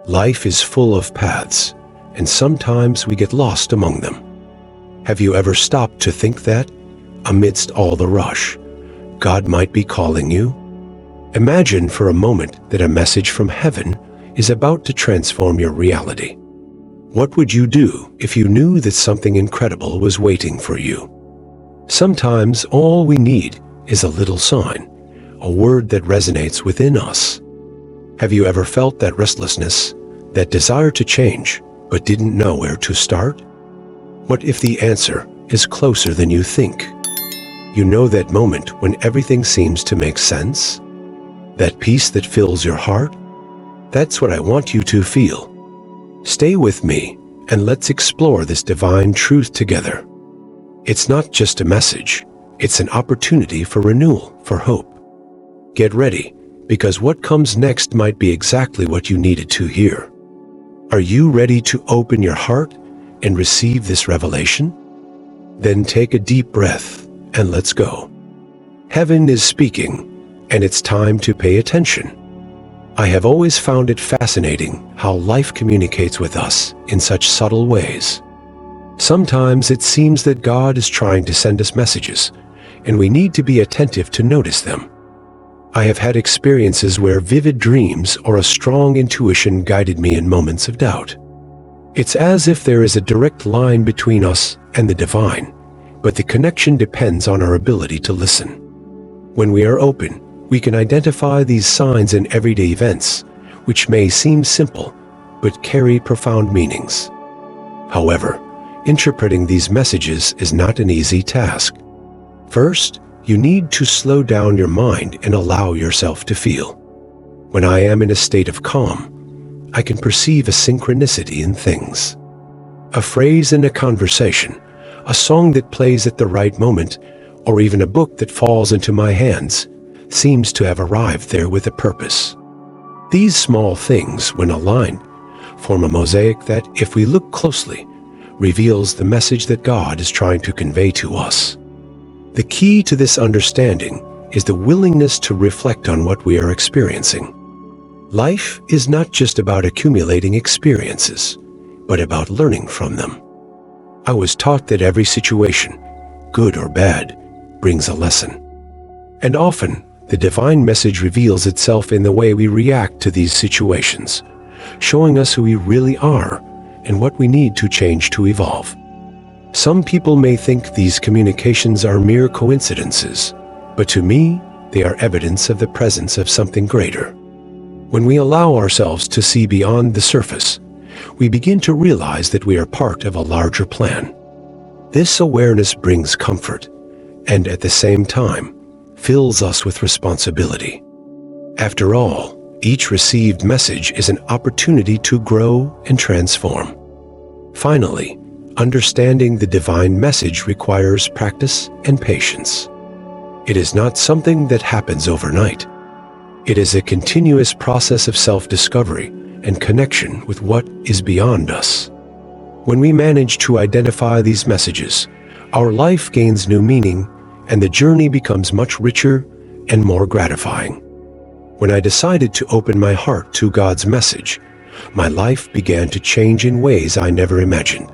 Life is full of paths, and sometimes we get lost among them. Have you ever stopped to think that, amidst all the rush, God might be calling you? Imagine for a moment that a message from heaven is about to transform your reality. What would you do if you knew that something incredible was waiting for you? Sometimes all we need is a little sign, a word that resonates within us. Have you ever felt that restlessness, that desire to change, but didn't know where to start? What if the answer is closer than you think? You know that moment when everything seems to make sense? That peace that fills your heart? That's what I want you to feel. Stay with me and let's explore this divine truth together. It's not just a message, it's an opportunity for renewal, for hope. Get ready, because what comes next might be exactly what you needed to hear. Are you ready to open your heart and receive this revelation? Then take a deep breath and let's go. Heaven is speaking, and it's time to pay attention. I have always found it fascinating how life communicates with us in such subtle ways. Sometimes it seems that God is trying to send us messages, and we need to be attentive to notice them. I have had experiences where vivid dreams or a strong intuition guided me in moments of doubt. It's as if there is a direct line between us and the divine, but the connection depends on our ability to listen. When we are open, we can identify these signs in everyday events, which may seem simple, but carry profound meanings. However, interpreting these messages is not an easy task. First, you need to slow down your mind and allow yourself to feel. When I am in a state of calm, I can perceive a synchronicity in things. A phrase in a conversation, a song that plays at the right moment, or even a book that falls into my hands, seems to have arrived there with a purpose. These small things, when aligned, form a mosaic that, if we look closely, reveals the message that God is trying to convey to us. The key to this understanding is the willingness to reflect on what we are experiencing. Life is not just about accumulating experiences, but about learning from them. I was taught that every situation, good or bad, brings a lesson. And often, the divine message reveals itself in the way we react to these situations, showing us who we really are and what we need to change to evolve. Some people may think these communications are mere coincidences, but to me, they are evidence of the presence of something greater. When we allow ourselves to see beyond the surface, we begin to realize that we are part of a larger plan. This awareness brings comfort, and at the same time, fills us with responsibility. After all, each received message is an opportunity to grow and transform. Finally, understanding the divine message requires practice and patience. It is not something that happens overnight. It is a continuous process of self-discovery and connection with what is beyond us. When we manage to identify these messages, our life gains new meaning, and the journey becomes much richer and more gratifying. When I decided to open my heart to God's message, my life began to change in ways I never imagined.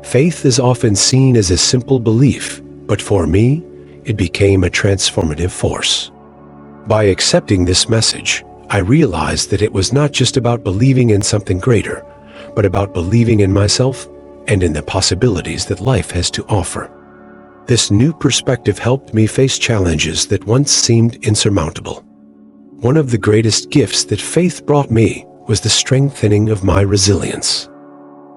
Faith is often seen as a simple belief, but for me, it became a transformative force. By accepting this message, I realized that it was not just about believing in something greater, but about believing in myself and in the possibilities that life has to offer. This new perspective helped me face challenges that once seemed insurmountable. One of the greatest gifts that faith brought me was the strengthening of my resilience.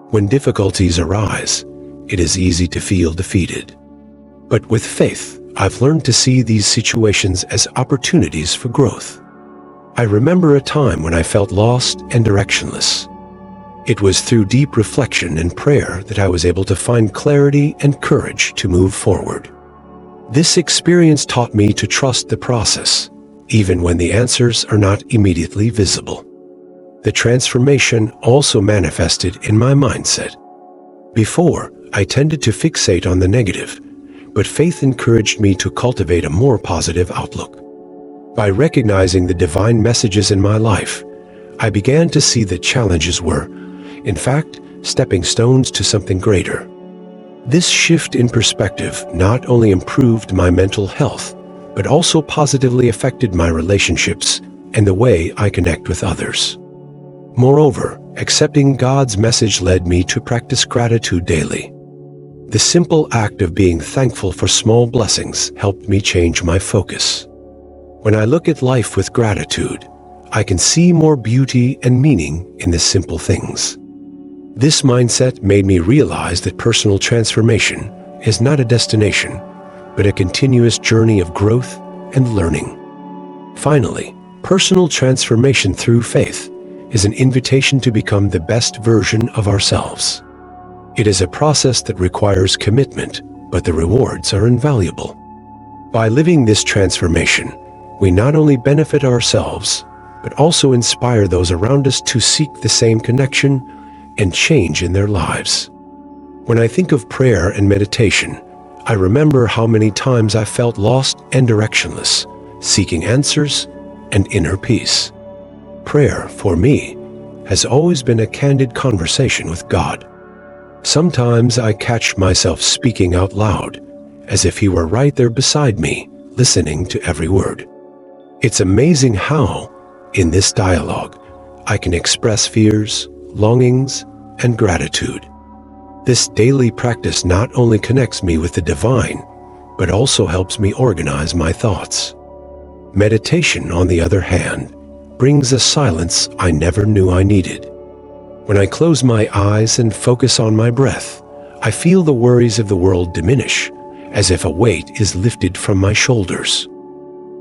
When difficulties arise, it is easy to feel defeated. But with faith, I've learned to see these situations as opportunities for growth. I remember a time when I felt lost and directionless. It was through deep reflection and prayer that I was able to find clarity and courage to move forward. This experience taught me to trust the process, even when the answers are not immediately visible. The transformation also manifested in my mindset. Before, I tended to fixate on the negative, but faith encouraged me to cultivate a more positive outlook. By recognizing the divine messages in my life, I began to see that challenges were, in fact, stepping stones to something greater. This shift in perspective not only improved my mental health, but also positively affected my relationships and the way I connect with others. Moreover, accepting God's message led me to practice gratitude daily. The simple act of being thankful for small blessings helped me change my focus. When I look at life with gratitude, I can see more beauty and meaning in the simple things. This mindset made me realize that personal transformation is not a destination, but a continuous journey of growth and learning. Finally, personal transformation through faith is an invitation to become the best version of ourselves. It is a process that requires commitment, but the rewards are invaluable. By living this transformation, we not only benefit ourselves, but also inspire those around us to seek the same connection and change in their lives. When I think of prayer and meditation, I remember how many times I felt lost and directionless, seeking answers and inner peace. Prayer, for me, has always been a candid conversation with God. Sometimes I catch myself speaking out loud, as if He were right there beside me, listening to every word. It's amazing how, in this dialogue, I can express fears, longings, and gratitude. This daily practice not only connects me with the divine, but also helps me organize my thoughts. Meditation, on the other hand, brings a silence I never knew I needed. When I close my eyes and focus on my breath, I feel the worries of the world diminish, as if a weight is lifted from my shoulders.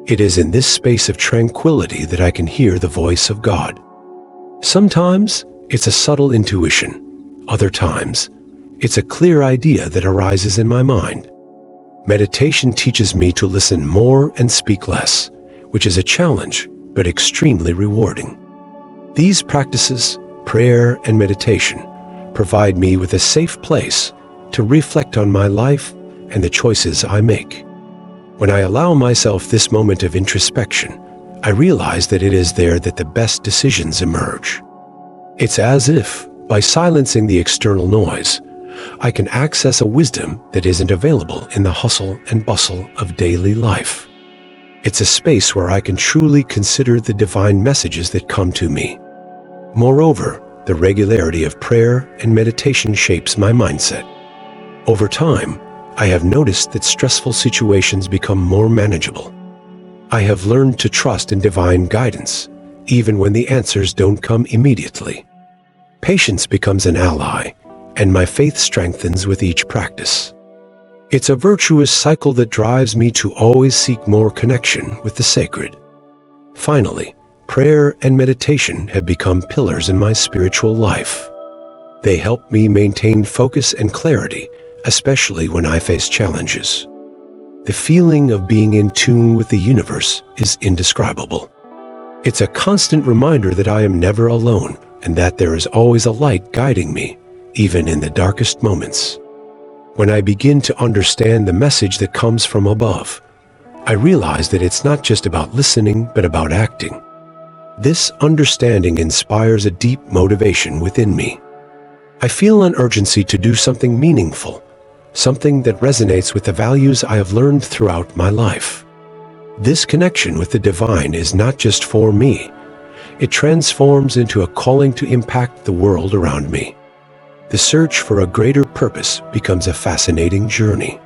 It is in this space of tranquility that I can hear the voice of God. Sometimes it's a subtle intuition. Other times, it's a clear idea that arises in my mind. Meditation teaches me to listen more and speak less, which is a challenge, but extremely rewarding. These practices, prayer and meditation, provide me with a safe place to reflect on my life and the choices I make. When I allow myself this moment of introspection, I realize that it is there that the best decisions emerge. It's as if, by silencing the external noise, I can access a wisdom that isn't available in the hustle and bustle of daily life. It's a space where I can truly consider the divine messages that come to me. Moreover, the regularity of prayer and meditation shapes my mindset. Over time, I have noticed that stressful situations become more manageable. I have learned to trust in divine guidance, even when the answers don't come immediately. Patience becomes an ally, and my faith strengthens with each practice. It's a virtuous cycle that drives me to always seek more connection with the sacred. Finally, prayer and meditation have become pillars in my spiritual life. They help me maintain focus and clarity, especially when I face challenges. The feeling of being in tune with the universe is indescribable. It's a constant reminder that I am never alone and that there is always a light guiding me, even in the darkest moments. When I begin to understand the message that comes from above, I realize that it's not just about listening, but about acting. This understanding inspires a deep motivation within me. I feel an urgency to do something meaningful, something that resonates with the values I have learned throughout my life. This connection with the divine is not just for me. It transforms into a calling to impact the world around me. The search for a greater purpose becomes a fascinating journey.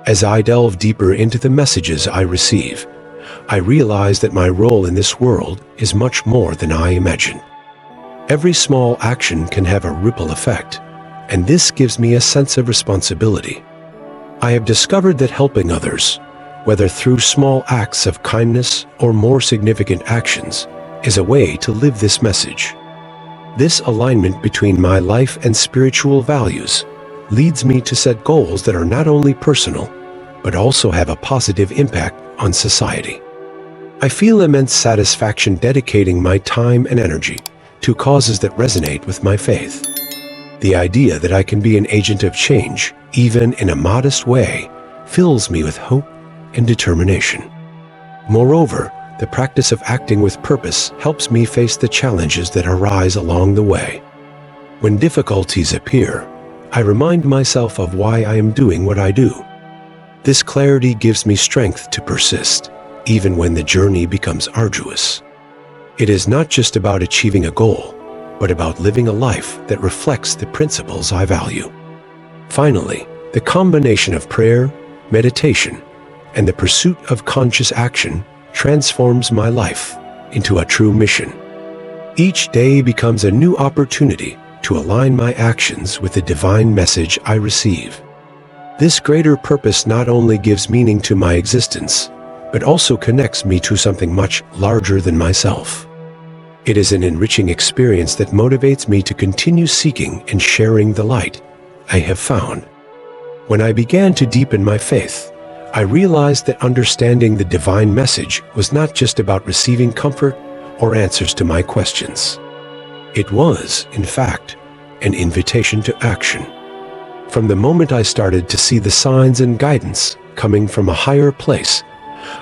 As I delve deeper into the messages I receive, I realize that my role in this world is much more than I imagined. Every small action can have a ripple effect, and this gives me a sense of responsibility. I have discovered that helping others, whether through small acts of kindness or more significant actions, is a way to live this message. This alignment between my life and spiritual values leads me to set goals that are not only personal, but also have a positive impact on society. I feel immense satisfaction dedicating my time and energy to causes that resonate with my faith. The idea that I can be an agent of change, even in a modest way, fills me with hope and determination. Moreover, The practice of acting with purpose helps me face the challenges that arise along the way. When difficulties appear, I remind myself of why I am doing what I do. This clarity gives me strength to persist, even when the journey becomes arduous. It is not just about achieving a goal, but about living a life that reflects the principles I value. Finally, the combination of prayer, meditation, and the pursuit of conscious action transforms my life into a true mission. Each day becomes a new opportunity to align my actions with the divine message I receive. This greater purpose not only gives meaning to my existence, but also connects me to something much larger than myself. It is an enriching experience that motivates me to continue seeking and sharing the light I have found. When I began to deepen my faith, I realized that understanding the divine message was not just about receiving comfort or answers to my questions. It was, in fact, an invitation to action. From the moment I started to see the signs and guidance coming from a higher place,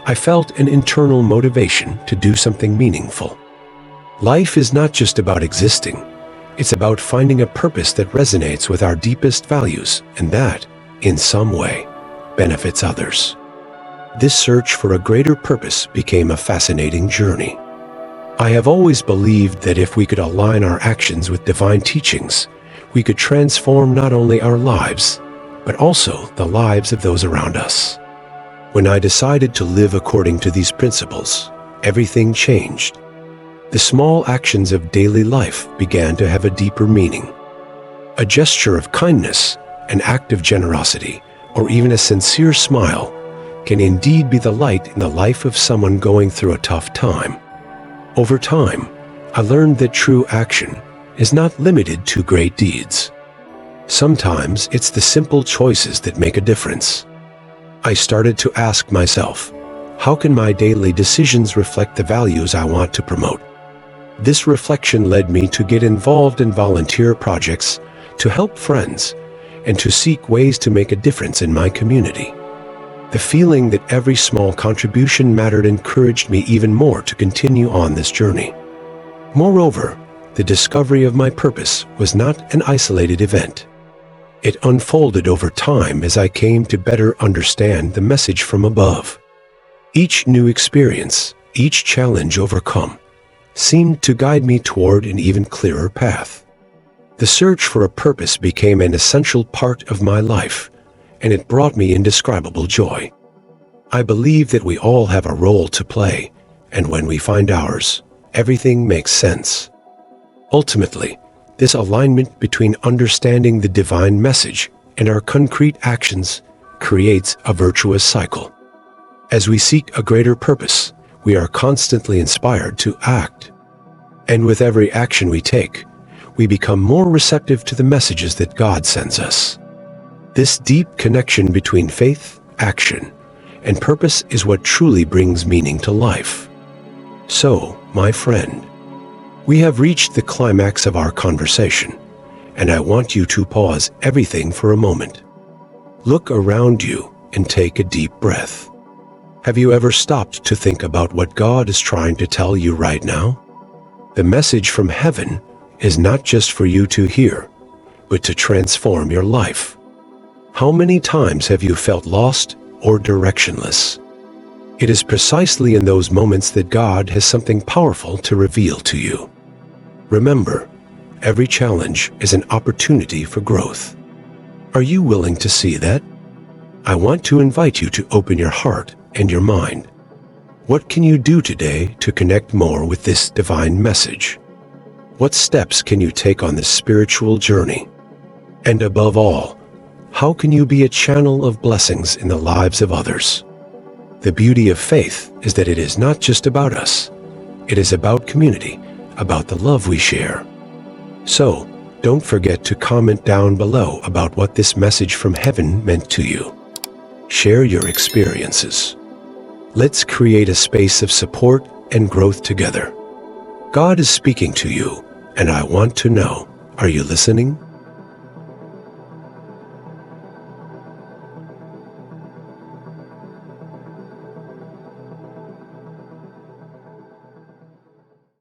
I felt an internal motivation to do something meaningful. Life is not just about existing, it's about finding a purpose that resonates with our deepest values and that, in some way, benefits others. This search for a greater purpose became a fascinating journey. I have always believed that if we could align our actions with divine teachings, we could transform not only our lives, but also the lives of those around us. When I decided to live according to these principles, everything changed. The small actions of daily life began to have a deeper meaning. A gesture of kindness, an act of generosity, or even a sincere smile can indeed be the light in the life of someone going through a tough time. Over time, I learned that true action is not limited to great deeds. Sometimes it's the simple choices that make a difference. I started to ask myself, how can my daily decisions reflect the values I want to promote? This reflection led me to get involved in volunteer projects, to help friends, and to seek ways to make a difference in my community. The feeling that every small contribution mattered encouraged me even more to continue on this journey. Moreover, the discovery of my purpose was not an isolated event. It unfolded over time as I came to better understand the message from above. Each new experience, each challenge overcome, seemed to guide me toward an even clearer path. The search for a purpose became an essential part of my life, and it brought me indescribable joy. I believe that we all have a role to play, and when we find ours, everything makes sense. Ultimately, this alignment between understanding the divine message and our concrete actions creates a virtuous cycle. As we seek a greater purpose, we are constantly inspired to act. And with every action we take, we become more receptive to the messages that God sends us. This deep connection between faith, action, and purpose is what truly brings meaning to life. So, my friend, we have reached the climax of our conversation, and I want you to pause everything for a moment. Look around you and take a deep breath. Have you ever stopped to think about what God is trying to tell you right now? The message from heaven is not just for you to hear, but to transform your life. How many times have you felt lost or directionless? It is precisely in those moments that God has something powerful to reveal to you. Remember, every challenge is an opportunity for growth. Are you willing to see that? I want to invite you to open your heart and your mind. What can you do today to connect more with this divine message? What steps can you take on this spiritual journey? And above all, how can you be a channel of blessings in the lives of others? The beauty of faith is that it is not just about us. It is about community, about the love we share. So, don't forget to comment down below about what this message from heaven meant to you. Share your experiences. Let's create a space of support and growth together. God is speaking to you, and I want to know, are you listening?